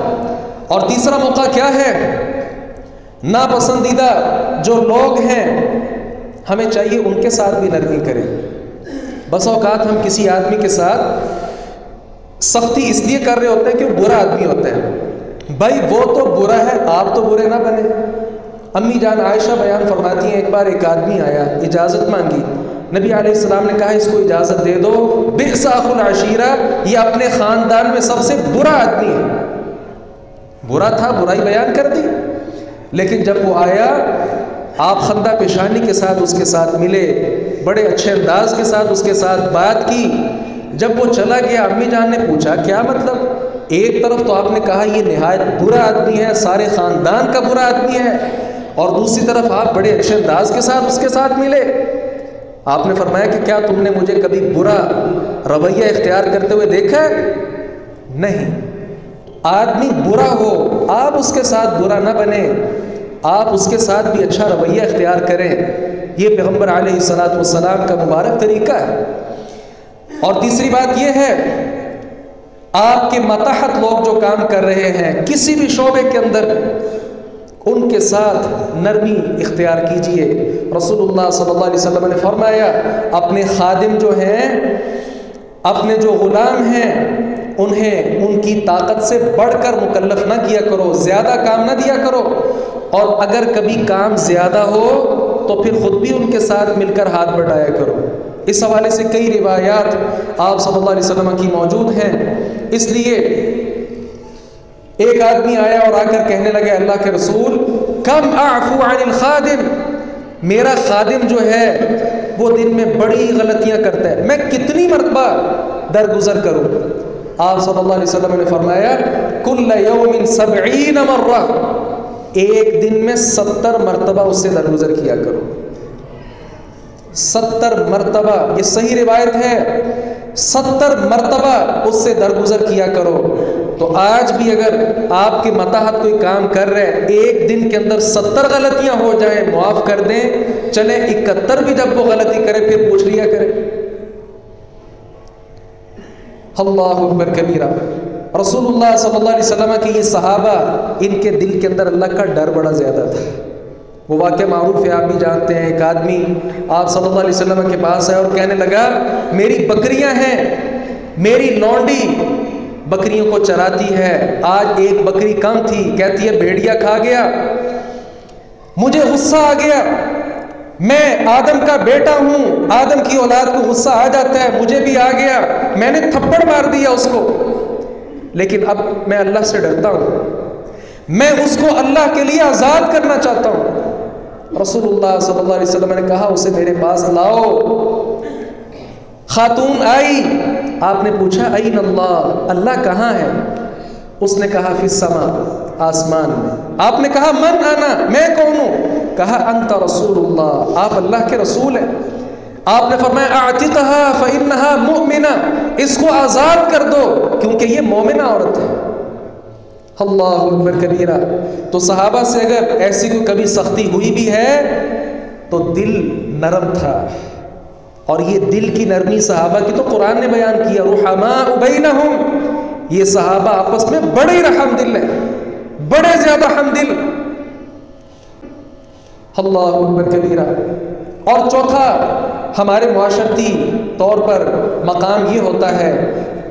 اور تیسرا موقع کیا ہے؟ ناپسندیدہ جو لوگ ہیں ہمیں چاہیے ان کے ساتھ بھی نرمی کریں. بس اوقات ہم کسی آدمی کے ساتھ سختی اس لیے کر رہے ہوتے ہیں کہ وہ برا آدمی ہوتا ہے. بھائی وہ تو برا ہے, آپ تو برے نہ بنے. امی جان عائشہ بیان فرماتی ہیں ایک بار ایک آدمی آیا, اجازت مانگی. نبی علیہ السلام نے کہا اس کو اجازت دے دو, بئس اخو العشیرہ, یہ اپنے خاندان میں سب سے برا آدمی ہے. برا تھا, برائی بیان کر دی. لیکن جب وہ آیا آپ خندہ پیشانی کے ساتھ اس کے ساتھ ملے, بڑے اچھے انداز کے ساتھ اس کے ساتھ بات کی. جب وہ چلا گیا امی جان نے پوچھا کیا مطلب؟ ایک طرف تو آپ نے کہا یہ نہایت برا آدمی ہے, سارے خاندان کا برا آدمی ہے, اور دوسری طرف آپ بڑے اچھے انداز کے ساتھ اس کے ساتھ ملے. آپ نے فرمایا کہ کیا تم نے مجھے کبھی برا رویہ اختیار کرتے ہوئے دیکھا ہے؟ نہیں. آدمی برا ہو آپ اس کے ساتھ برا نہ بنے, آپ اس کے ساتھ بھی اچھا رویہ اختیار کریں. یہ پیغمبر علیہ الصلوۃ والسلام کا مبارک طریقہ ہے. اور تیسری بات یہ ہے, آپ کے ماتحت لوگ جو کام کر رہے ہیں کسی بھی شعبے کے اندر, ان کے ساتھ نرمی اختیار کیجئے. رسول اللہ صلی اللہ علیہ وسلم نے فرمایا اپنے خادم جو ہیں, اپنے جو غلام ہیں, انہیں ان کی طاقت سے بڑھ کر مکلف نہ کیا کرو, زیادہ کام نہ دیا کرو. اور اگر کبھی کام زیادہ ہو تو پھر خود بھی ان کے ساتھ مل کر ہاتھ بٹایا کرو. اس حوالے سے کئی روایات آپ صلی اللہ علیہ وسلم کی موجود ہیں. اس لیے ایک آدمی آیا اور آ کر کہنے لگا اللہ کے رسول کم اعفو عن الخادم, میرا خادم جو ہے وہ دن میں بڑی غلطیاں کرتا ہے, میں کتنی مرتبہ درگزر کروں؟ آپ صلی اللہ علیہ وسلم نے فرمایا کل یوم 70 مرہ, ایک دن میں 70 مرتبہ اس سے درگزر کیا کرو. 70 مرتبہ, یہ صحیح روایت ہے, 70 مرتبہ اس سے درگزر کیا کرو. تو آج بھی اگر آپ کے ماتحت کوئی کام کر رہے, ایک دن کے اندر 70 غلطیاں ہو جائیں معاف کر دیں, چلیں 71 بھی جب وہ غلطی کرے پھر پوچھ لیا کرے. اللہ اکبر کبیرہ. رسول اللہ صلی اللہ علیہ وسلم کے یہ صحابہ, ان کے دل کے اندر اللہ کا ڈر بڑا زیادہ تھا. وہ واقعہ معروف ہے, آپ بھی جانتے ہیں. ایک آدمی آپ صلی اللہ علیہ وسلم کے پاس آیا اور کہنے لگا میری بکریاں ہیں, میری لونڈی بکریوں کو چراتی ہے, آج ایک بکری کم تھی, کہتی ہے بھیڑیا کھا گیا, مجھے غصہ آ گیا, میں آدم کا بیٹا ہوں, آدم کی اولاد کو غصہ آ جاتا ہے, مجھے بھی آ گیا, میں نے تھپڑ مار دیا اس کو, لیکن اب میں اللہ سے ڈرتا ہوں, میں اس کو اللہ کے لیے آزاد کرنا چاہتا ہوں. رسول اللہ صلی اللہ علیہ وسلم نے کہا اسے میرے پاس لاؤ. خاتون آئی, آپ نے پوچھا این اللہ, اللہ کہاں ہے؟ اس نے کہا فی السماء, آسمان میں. آپ نے کہا من انا, میں کون ہوں؟ کہا انت رسول اللہ, آپ اللہ کے رسول ہیں. آپ نے فرمایا اعتقها فانها مؤمنہ, اس کو آزاد کر دو کیونکہ یہ مومنہ عورت ہے. اللہ اکبر کبیرہ. تو صحابہ سے اگر ایسی کوئی کبھی سختی ہوئی بھی ہے تو دل نرم تھا, اور یہ دل کی نرمی صحابہ کی تو قرآن نے بیان کیا رحماء بینہم, یہ صحابہ آپس میں بڑے رحم دل ہیں, بڑے زیادہ ہمدل. اللہ اکبر کبیرہ. اور چوتھا ہمارے معاشرتی طور پر مقام یہ ہوتا ہے,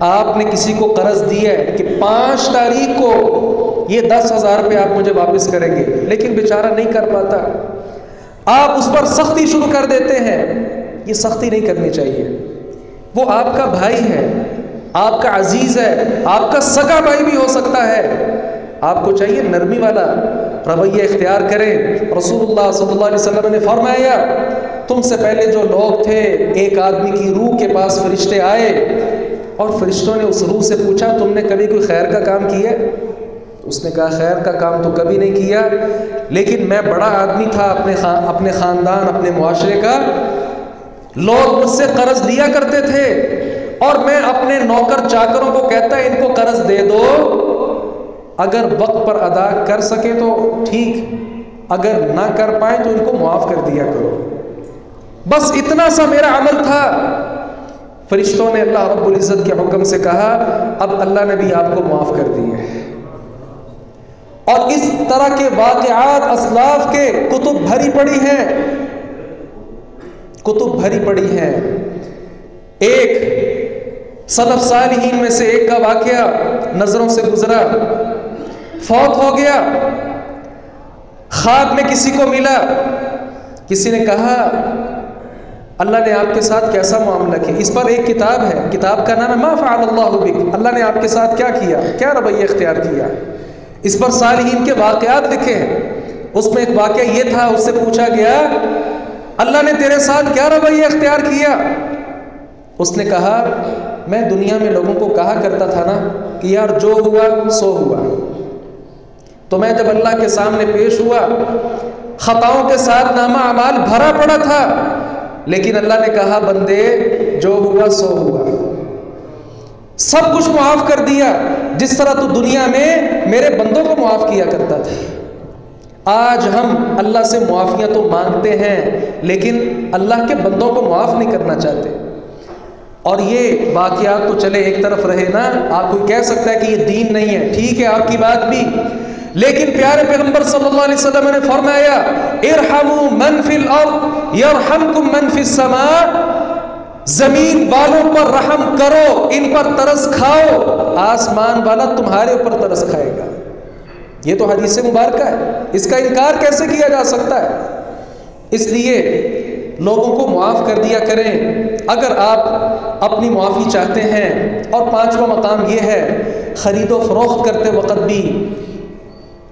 آپ نے کسی کو قرض دی ہے کہ 5 تاریخ کو یہ 10,000 روپے آپ مجھے واپس کریں گے، لیکن بیچارہ نہیں کر پاتا، آپ اس پر سختی شروع کر دیتے ہیں۔ یہ سختی نہیں کرنی چاہیے، وہ آپ کا بھائی ہے، آپ کا عزیز ہے، آپ کا سگا بھائی بھی ہو سکتا ہے، آپ کو چاہیے نرمی والا رویہ اختیار کریں۔ رسول اللہ صلی اللہ علیہ وسلم نے فرمایا، تم سے پہلے جو لوگ تھے، ایک آدمی کی روح کے پاس فرشتے آئے اور فرشتوں نے اس روح سے پوچھا، تم نے کبھی کوئی خیر کا کام کیا؟ اس نے کہا خیر کا کام تو کبھی نہیں کیا، لیکن میں بڑا آدمی تھا اپنے خاندان، اپنے معاشرے کا، لوگ مجھ سے قرض لیا کرتے تھے اور میں اپنے نوکر چاکروں کو کہتا ان کو قرض دے دو، اگر وقت پر ادا کر سکے تو ٹھیک، اگر نہ کر پائے تو ان کو معاف کر دیا کرو، بس اتنا سا میرا عمل تھا۔ فرشتوں نے اللہ رب العزت کے حکم سے کہا اب اللہ نے بھی آپ کو معاف کر دیے۔ اور اس طرح کے واقعات اسلاف کے کتب بھری پڑی ہیں، کتب بھری پڑی ہیں۔ ایک سلف صالحین میں سے ایک کا واقعہ نظروں سے گزرا، فوت ہو گیا، خواب میں کسی کو ملا، کسی نے کہا اللہ نے آپ کے ساتھ کیسا معاملہ کیا؟ اس پر ایک کتاب ہے، کتاب کا نام ہے ما فعل اللہ بک، اللہ نے آپ کے ساتھ کیا کیا، کیا رویہ اختیار کیا۔ اس پر صالحین کے واقعات لکھے ہیں۔ اس میں ایک واقعہ یہ تھا، اس سے پوچھا گیا اللہ نے تیرے ساتھ کیا رویہ اختیار کیا؟ اس نے کہا میں دنیا میں لوگوں کو کہا کرتا تھا نا کہ یار جو ہوا سو ہوا، تو میں جب اللہ کے سامنے پیش ہوا خطاؤں کے ساتھ نامہ اعمال بھرا پڑا تھا، لیکن اللہ نے کہا بندے جو ہوا سو ہوا، سب کچھ معاف کر دیا، جس طرح تو دنیا میں میرے بندوں کو معاف کیا کرتا تھا۔ آج ہم اللہ سے معافیاں تو مانگتے ہیں لیکن اللہ کے بندوں کو معاف نہیں کرنا چاہتے۔ اور یہ واقعات تو چلے ایک طرف رہے نا، آپ کوئی کہہ سکتا ہے کہ یہ دین نہیں ہے، ٹھیک ہے آپ کی بات بھی، لیکن پیارے پیغمبر صلی اللہ علیہ وسلم نے فرمایا ارحموا من فی الارض یرحمکم من فی السماء، زمین والوں پر رحم کرو، ان پر ترس کھاؤ، آسمان والا تمہارے اوپر ترس کھائے گا۔ یہ تو حدیث مبارکہ ہے، اس کا انکار کیسے کیا جا سکتا ہے؟ اس لیے لوگوں کو معاف کر دیا کریں اگر آپ اپنی معافی چاہتے ہیں۔ اور پانچواں مقام یہ ہے خرید و فروخت کرتے وقت بھی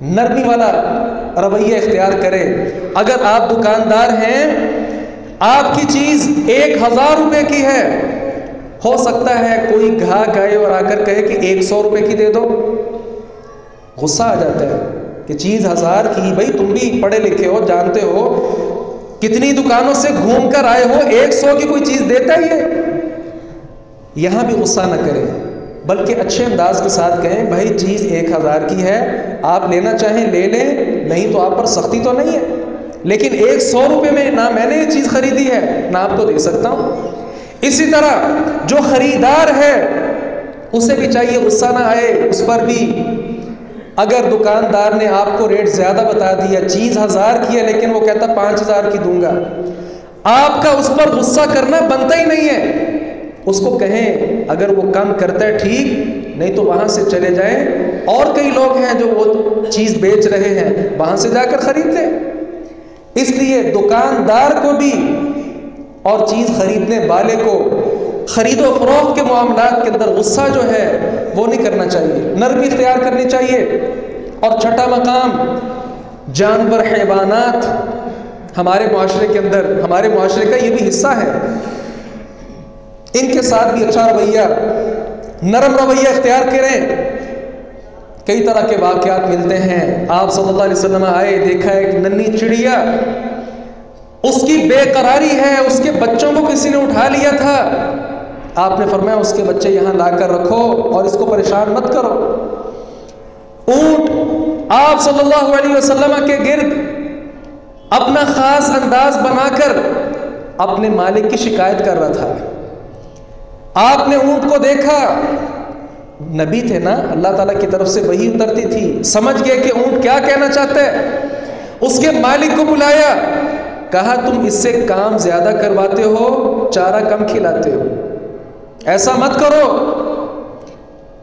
نرمی والا رویہ اختیار کریں۔ اگر آپ دکاندار ہیں، آپ کی چیز 1,000 روپے کی ہے، ہو سکتا ہے کوئی گاہک آئے اور آ کر کہے کہ 100 روپے کی دے دو، غصہ آ جاتا ہے کہ چیز 1000 کی، بھائی تم بھی پڑھے لکھے ہو، جانتے ہو کتنی دکانوں سے گھوم کر آئے ہو، 100 کی کوئی چیز دیتا ہی ہے۔ یہاں بھی غصہ نہ کریں بلکہ اچھے انداز کے ساتھ کہیں بھائی چیز 1000 کی ہے، آپ لینا چاہیں لے لیں، نہیں تو آپ پر سختی تو نہیں ہے، لیکن 100 روپے میں نہ میں نے یہ چیز خریدی ہے نہ آپ کو دے سکتا ہوں۔ اسی طرح جو خریدار ہے اسے بھی چاہیے غصہ نہ آئے، اس پر بھی اگر دکاندار نے آپ کو ریٹ زیادہ بتا دیا، چیز 1000 کی ہے لیکن وہ کہتا 5000 کی دوں گا، آپ کا اس پر غصہ کرنا بنتا ہی نہیں ہے۔ اس کو کہیں اگر وہ کم کرتا ہے ٹھیک، نہیں تو وہاں سے چلے جائیں، اور کئی لوگ ہیں جو وہ چیز بیچ رہے ہیں، وہاں سے جا کر خرید لیں۔ اس لیے دکاندار کو بھی اور چیز خریدنے والے کو خرید و فروخت کے معاملات کے اندر غصہ جو ہے وہ نہیں کرنا چاہیے، نرمی اختیار کرنی چاہیے۔ اور چھٹا مقام جانور، حیوانات ہمارے معاشرے کے اندر، ہمارے معاشرے کا یہ بھی حصہ ہے، ان کے ساتھ بھی اچھا رویہ، نرم رویہ اختیار کریں۔ کئی طرح کے واقعات ملتے ہیں، آپ صلی اللہ علیہ وسلم آئے، دیکھا ایک ننھی چڑیا، اس کی بے قراری ہے، اس کے بچوں کو کسی نے اٹھا لیا تھا، آپ نے فرمایا اس کے بچے یہاں لا کر رکھو اور اس کو پریشان مت کرو۔ اونٹ آپ صلی اللہ علیہ وسلم کے گرد اپنا خاص انداز بنا کر اپنے مالک کی شکایت کر رہا تھا، آپ نے اونٹ کو دیکھا، نبی تھے نا، اللہ تعالیٰ کی طرف سے وحی اترتی تھی، سمجھ گئے کہ اونٹ کیا کہنا چاہتا ہے، اس کے مالک کو بلایا، کہا تم اس سے کام زیادہ کرواتے ہو، چارہ کم کھلاتے ہو، ایسا مت کرو۔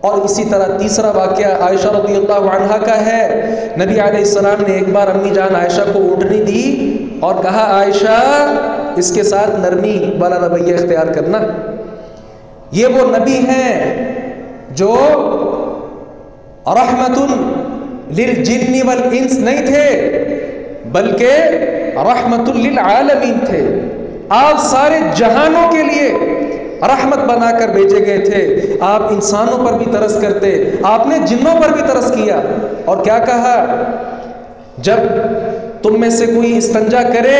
اور اسی طرح تیسرا واقعہ عائشہ رضی اللہ عنہا کا ہے. نبی علیہ السلام نے ایک بار امی جان عائشہ کو اونٹنی دی اور کہا عائشہ اس کے ساتھ نرمی والا رویہ اختیار کرنا. یہ وہ نبی ہیں جو رحمت للجن والانس نہیں تھے بلکہ رحمت للعالمین تھے. آپ سارے جہانوں کے لیے رحمت بنا کر بھیجے گئے تھے. آپ انسانوں پر بھی ترس کرتے, آپ نے جنوں پر بھی ترس کیا. اور کیا کہا, جب تم میں سے کوئی استنجا کرے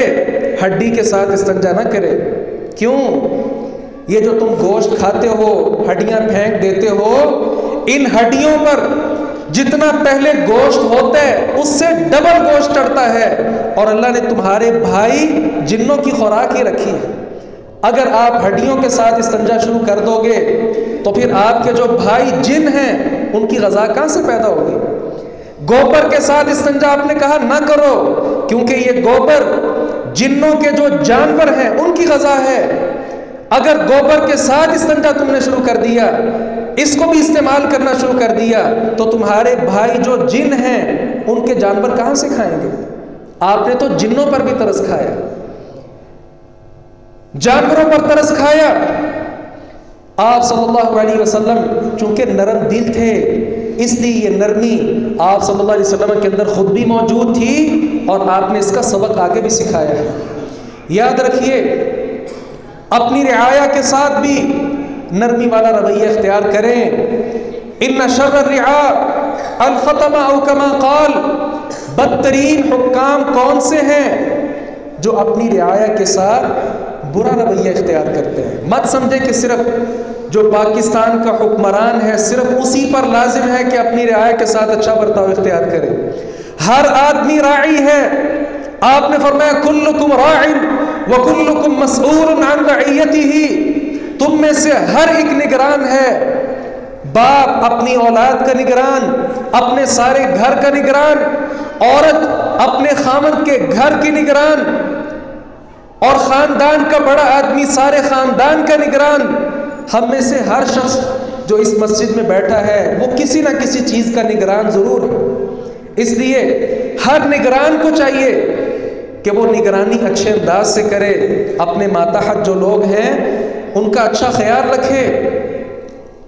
ہڈی کے ساتھ استنجا نہ کرے. کیوں؟ یہ جو تم گوشت کھاتے ہو, ہڈیاں پھینک دیتے ہو, ان ہڈیوں پر جتنا پہلے گوشت ہوتا ہے اس سے ڈبل گوشت چڑھتا ہے. اور اللہ نے تمہارے بھائی جنوں کی خوراک ہی رکھی ہے. اگر آپ ہڈیوں کے ساتھ استنجا شروع کر دو گے تو پھر آپ کے جو بھائی جن ہیں ان کی غذا کہاں سے پیدا ہوگی؟ گوبر کے ساتھ استنجا آپ نے کہا نہ کرو کیونکہ یہ گوبر جنوں کے جو جانور ہیں ان کی غذا ہے. اگر گوبر کے ساتھ استنجا تم نے شروع کر دیا, اس کو بھی استعمال کرنا شروع کر دیا, تو تمہارے بھائی جو جن ہیں ان کے جانور کہاں سے کھائیں گے؟ آپ نے تو جنوں پر بھی ترس کھایا, جانوروں پر ترس کھایا. آپ صلی اللہ علیہ وسلم چونکہ نرم دل تھے اس لیے یہ نرمی آپ صلی اللہ علیہ وسلم کے اندر خود بھی موجود تھی اور آپ نے اس کا سبق آگے بھی سکھایا ہے. یاد رکھیے اپنی رعایا کے ساتھ بھی نرمی والا رویہ اختیار کریں. ان شر الرعاء الفطمہ او کما قال, بدترین حکام کون سے ہیں؟ جو اپنی رعایا کے ساتھ برا رویہ اختیار کرتے ہیں. مت سمجھے کہ صرف جو پاکستان کا حکمران ہے صرف اسی پر لازم ہے کہ اپنی رعایا کے ساتھ اچھا برتاؤ اختیار کرے. ہر آدمی راعی ہے. آپ نے فرمایا کلکم راع وکلکم مسئول عن رعیتہ, تم میں سے ہر ایک نگران ہے. باپ اپنی اولاد کا نگران, اپنے سارے گھر کا نگران, عورت اپنے خامد کے گھر کی نگران, اور خاندان کا بڑا آدمی سارے خاندان کا نگران. ہم میں سے ہر شخص جو اس مسجد میں بیٹھا ہے وہ کسی نہ کسی چیز کا نگران ضرور ہے. اس لیے ہر نگران کو چاہیے کہ وہ نگرانی اچھے انداز سے کرے, اپنے ماتحت جو لوگ ہیں ان کا اچھا خیال رکھے.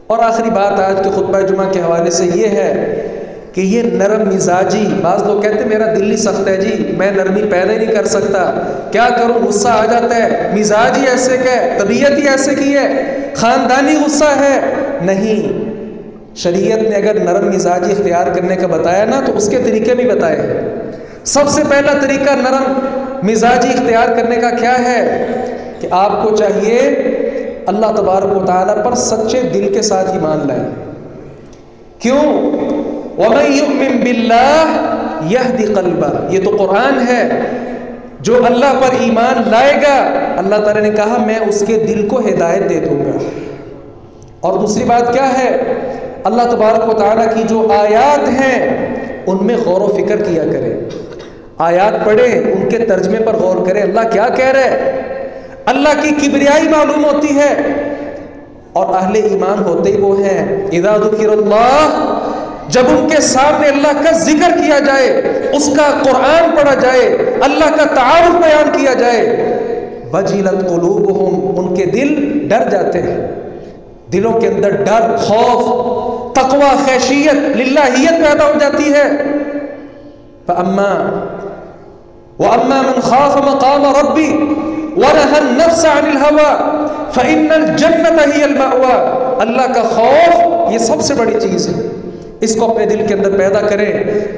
اور آخری بات آج کے خطبہ جمعہ کے حوالے سے یہ ہے کہ یہ نرم مزاجی, بعض لوگ کہتے ہیں میرا دل ہی سخت ہے جی, میں نرمی پیدا ہی نہیں کر سکتا, کیا کروں, غصہ آ جاتا ہے, مزاج ہی ایسے کا ہے, طبیعت ہی ایسے کی ہے, خاندانی غصہ ہے. نہیں, شریعت نے اگر نرم مزاجی اختیار کرنے کا بتایا نا تو اس کے طریقے بھی بتائے ہیں. سب سے پہلا طریقہ نرم مزاجی اختیار کرنے کا کیا ہے کہ آپ کو چاہیے اللہ تبارک و تعالیٰ پر سچے دل کے ساتھ ایمان لائیں. کیوں؟ وَمَن يُؤْمِن بِاللَّهِ يَهْدِ قَلْبَهُ, یہ تو قرآن ہے. جو اللہ پر ایمان لائے گا اللہ تعالیٰ نے کہا میں اس کے دل کو ہدایت دے دوں گا. اور دوسری بات کیا ہے, اللہ تبارک و تعالیٰ کی جو آیات ہیں ان میں غور و فکر کیا کریں. آیات پڑھیں, ان کے ترجمے پر غور کریں, اللہ کیا کہہ رہے ہیں. اللہ کی کبریائی معلوم ہوتی ہے. اور اہل ایمان ہوتے ہی وہ ہیں اذا ذکر اللہ, جب ان کے سامنے اللہ کا ذکر کیا جائے, اس کا قرآن پڑھا جائے, اللہ کا تعارف بیان کیا جائے, وجلت قلوبہم, ان کے دل ڈر جاتے ہیں. دلوں کے اندر ڈر, خوف, تقوی, خشیت, للہیت پیدا ہو جاتی ہے. وَأَمَّا مَنْ خَافَ مَقَامَ رَبِّ وَنَهَى النَّفْسَ عَنِ الْهَوَىٰ فَإِنَّ الْجَنَّةَ هِيَ الْمَأْوَىٰ, اللہ کا خوف یہ سب سے بڑی چیز ہے. اس کو اپنے دل کے اندر پیدا کریں.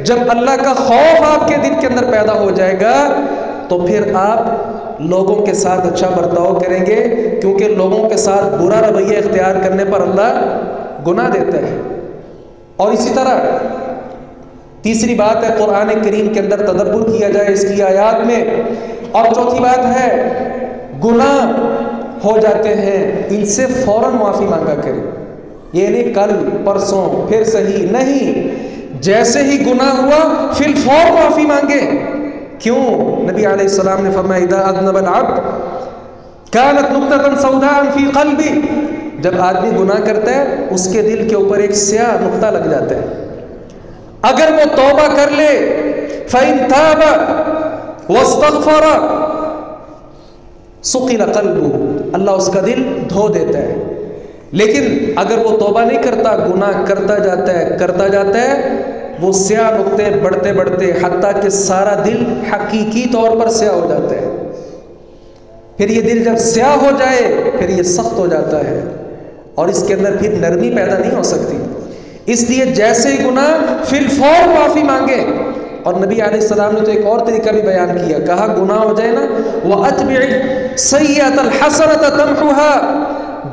جب اللہ کا خوف آپ کے دل کے اندر پیدا ہو جائے گا تو پھر آپ لوگوں کے ساتھ اچھا برتاؤ کریں گے, کیونکہ لوگوں کے ساتھ برا رویہ اختیار کرنے پر اللہ گناہ دیتا ہے. اور اسی طرح تیسری بات ہے قرآن کریم کے اندر تدبر کیا جائے اس کی آیات میں. اور چوتھی بات ہے گناہ ہو جاتے ہیں ان سے فوراً معافی مانگا کریں. یہ نہیں کل پرسوں پھر صحیح نہیں, جیسے ہی گناہ ہوا فی الفور معافی مانگے. کیوں؟ نبی علیہ السلام نے فرمایا اذا اذنب العبد كانت نقطة سوداء في قلبه, جب آدمی گناہ کرتا ہے اس کے دل کے اوپر ایک سیاہ نقطہ لگ جاتا ہے. اگر وہ توبہ کر لے فَإِن تَابَ وَاسْتَغْفَرَ سُقِلَ قَلْبُهُ، اللہ اس کا دل دھو دیتا ہے. لیکن اگر وہ توبہ نہیں کرتا، گناہ کرتا جاتا ہے، وہ سیاہ نقطے بڑھتے بڑھتے حتیٰ کہ سارا دل حقیقی طور پر سیاہ ہو جاتا ہے. پھر یہ دل جب سیاہ ہو جائے پھر یہ سخت ہو جاتا ہے اور اس کے اندر پھر نرمی پیدا نہیں ہو سکتی. اس لیے جیسے ہی گناہ فی الفور معافی مانگے. اور نبی علیہ السلام نے تو ایک اور طریقہ بھی بیان کیا، کہا گناہ ہو جائے نا وَأَتْبِعِ السَّيِّئَةَ الْحَسَنَةَ تَمْحُهَا،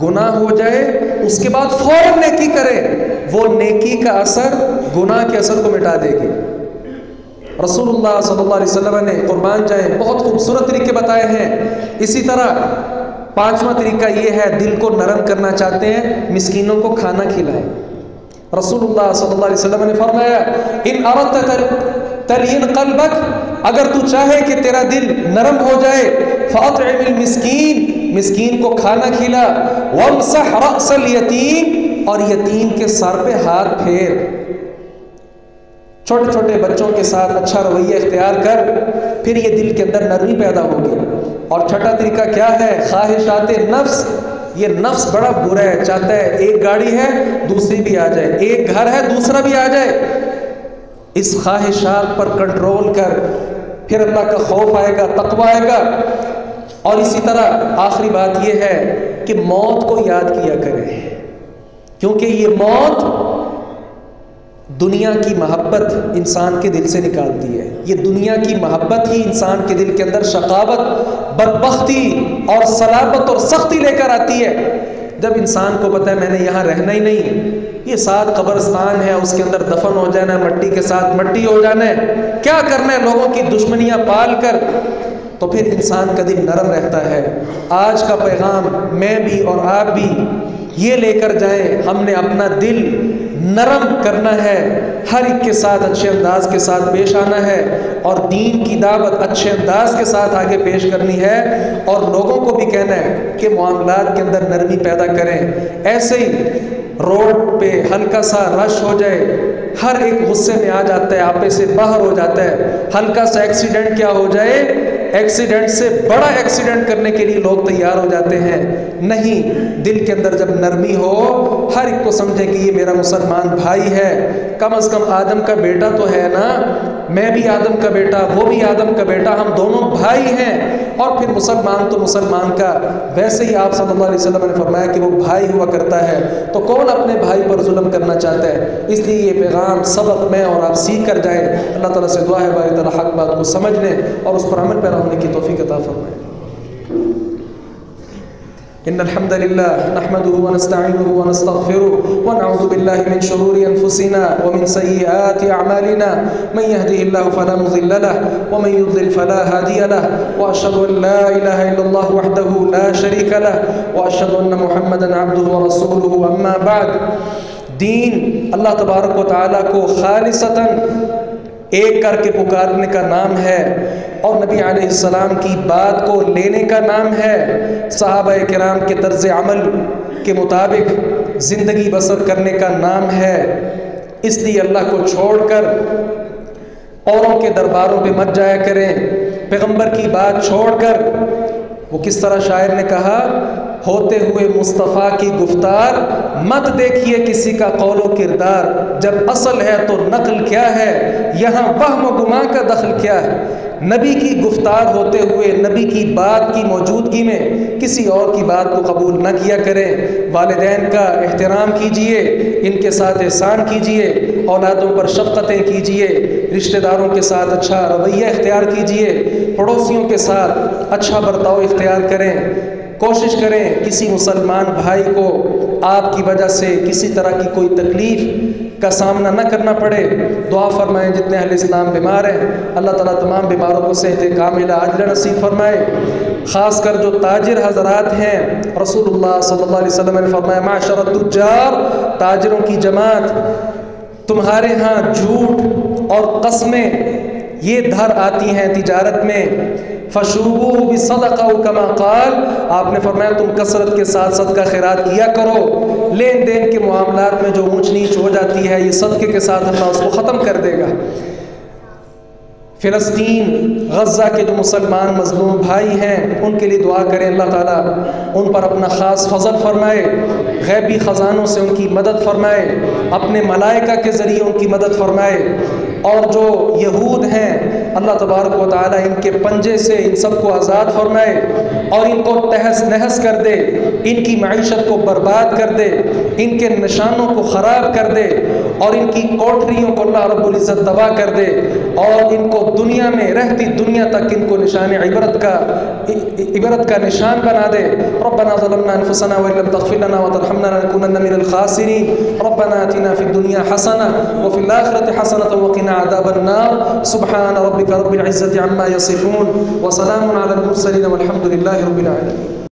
گناہ ہو جائے اس کے بعد فوراً نیکی کرے، وہ نیکی کا اثر گناہ کے اثر کو مٹا دے گی. رسول اللہ صلی اللہ علیہ وسلم نے قربان جائیں بہت خوبصورت طریقے بتائے ہیں. اسی طرح 5واں طریقہ یہ ہے، دل کو نرم کرنا چاہتے ہیں مسکینوں کو کھانا کھلائیں. رسول اللہ صلی اللہ علیہ وسلم نے فرمایا ان اردت تلین قلبک، اگر تو چاہے کہ تیرا دل نرم ہو جائے فاطعم المسکین، مسکین کو کھانا کھلا، وامسح رأس الیتیم، اور یتیم کے سر پہ ہاتھ پھیر. چھوٹے چھوٹے بچوں کے ساتھ اچھا رویہ اختیار کر، پھر یہ دل کے اندر نرمی پیدا ہوگی. اور چھٹا طریقہ کیا ہے؟ خواہشات نفس. یہ نفس بڑا برا ہے، چاہتا ہے ایک گاڑی ہے دوسری بھی آ جائے، ایک گھر ہے دوسرا بھی آ جائے. اس خواہشات پر کنٹرول کر، پھر اللہ کا خوف آئے گا، تقوی آئے گا. اور اسی طرح آخری بات یہ ہے کہ موت کو یاد کیا کریں، کیونکہ یہ موت دنیا کی محبت انسان کے دل سے نکالتی ہے. یہ دنیا کی محبت ہی انسان کے دل کے اندر شقاوت، بدبختی اور صلابت اور سختی لے کر آتی ہے. جب انسان کو پتہ ہے میں نے یہاں رہنا ہی نہیں، یہ ساتھ قبرستان ہے، اس کے اندر دفن ہو جانا ہے، مٹی کے ساتھ مٹی ہو جانا ہے، کیا کرنا ہے لوگوں کی دشمنیاں پال کر، تو پھر انسان کا دل نرم رہتا ہے. آج کا پیغام میں بھی اور آپ بھی یہ لے کر جائیں، ہم نے اپنا دل نرم کرنا ہے، ہر ایک کے ساتھ اچھے انداز کے ساتھ پیش آنا ہے، اور دین کی دعوت اچھے انداز کے ساتھ آگے پیش کرنی ہے، اور لوگوں کو بھی کہنا ہے کہ معاملات کے اندر نرمی پیدا کریں. ایسے ہی روڈ پہ ہلکا سا رش ہو جائے، ہر ایک غصے میں آ جاتا ہے، آپے سے باہر ہو جاتا ہے. ہلکا سا ایکسیڈنٹ کیا ہو جائے، ایکسیڈنٹ سے بڑا ایکسیڈنٹ کرنے کے لیے لوگ تیار ہو جاتے ہیں. نہیں، دل کے اندر جب نرمی ہو، ہر ایک کو سمجھے کہ یہ میرا مسلمان بھائی ہے، کم از کم آدم کا بیٹا تو ہے نا، میں بھی آدم کا بیٹا، وہ بھی آدم کا بیٹا، ہم دونوں بھائی ہیں. اور پھر مسلمان تو مسلمان کا، ویسے ہی آپ صلی اللہ علیہ وسلم نے فرمایا کہ وہ بھائی ہوا کرتا ہے، تو کون اپنے بھائی پر ظلم کرنا چاہتا ہے؟ اس لیے یہ پیغام سبق میں اور آپ سیکھ کر جائیں. اللہ تعالیٰ سے دعا ہے باری تعالیٰ حق بات کو سمجھنے اور اس پر عمل پیرا ہونے کی توفیق عطا فرمائے. إن الحمد لله نحمده ونستعينه ونستغفره ونعوذ بالله من شرور أنفسنا ومن سيئات أعمالنا، من يهده الله فلا مضل له ومن يضلل فلا هادي له، وأشهد أن لا إله إلا الله وحده لا شريك له، وأشهد أن محمدا عبده ورسوله. أما بعد، دین اللہ تبارک و تعالیٰ کو خالصتاً ایک کر کے پکارنے کا نام ہے، اور نبی علیہ السلام کی بات کو لینے کا نام ہے. صحابہ کرام کے طرز عمل کے مطابق زندگی بسر کرنے کا نام ہے. اس لیے اللہ کو چھوڑ کر اوروں کے درباروں پہ مت جایا کریں، پیغمبر کی بات چھوڑ کر. وہ کس طرح شاعر نے کہا، ہوتے ہوئے مصطفیٰ کی گفتار، مت دیکھیے کسی کا قول و کردار، جب اصل ہے تو نقل کیا ہے، یہاں وہم و گماں کا دخل کیا ہے. نبی کی گفتار ہوتے ہوئے، نبی کی بات کی موجودگی میں کسی اور کی بات کو قبول نہ کیا کریں. والدین کا احترام کیجئے، ان کے ساتھ احسان کیجئے، اولادوں پر شفقتیں کیجئے، رشتہ داروں کے ساتھ اچھا رویہ اختیار کیجئے، پڑوسیوں کے ساتھ اچھا برتاؤ اختیار کریں. کوشش کریں کسی مسلمان بھائی کو آپ کی وجہ سے کسی طرح کی کوئی تکلیف کا سامنا نہ کرنا پڑے. دعا فرمائیں جتنے اہل اسلام بیمار ہیں، اللہ تعالیٰ تمام بیماروں کو صحت کاملہ عاجلہ نصیب فرمائے. خاص کر جو تاجر حضرات ہیں، رسول اللہ صلی اللہ علیہ وسلم نے فرمایا معاشر التجار، تاجروں کی جماعت، تمہارے ہاں جھوٹ اور قسمیں یہ دھر آتی ہیں تجارت میں، فشوبوہ بصدقہ کما قال، آپ نے فرمایا تم کثرت کے ساتھ صدقہ خیرات کیا کرو، لین دین کے معاملات میں جو اونچ نیچ ہو جاتی ہے یہ صدقے کے ساتھ اللہ اس کو ختم کر دے گا۔ فلسطین غزہ کے جو مسلمان مظلوم بھائی ہیں ان کے لیے دعا کریں، اللہ تعالیٰ ان پر اپنا خاص فضل فرمائے، غیبی خزانوں سے ان کی مدد فرمائے، اپنے ملائکہ کے ذریعے ان کی مدد فرمائے، اور جو یہود ہیں اللہ تبارک و تعالیٰ ان کے پنجے سے ان سب کو آزاد فرمائے اور ان کو تہس نہس کر دے، ان کی معیشت کو برباد کر دے، ان کے نشانوں کو خراب کر دے، اور ان کی کوٹھریوں کو اللہ رب العزت تباہ کر دے، اور ان کو دنیا میں رہتی دنیا تک ان کو نشان عبرت کا نشان بنا دے۔ ربنا ظلمنا انفسنا وان لم تغفر لنا وترحمنا لنكونن من الخاسرين ربنا آتنا في الدنيا حسنة وفي الآخرة حسنة وقنا عذاب النار سبحان ربك رب العزة عما يصفون وسلام على المرسلين والحمد لله رب العالمين۔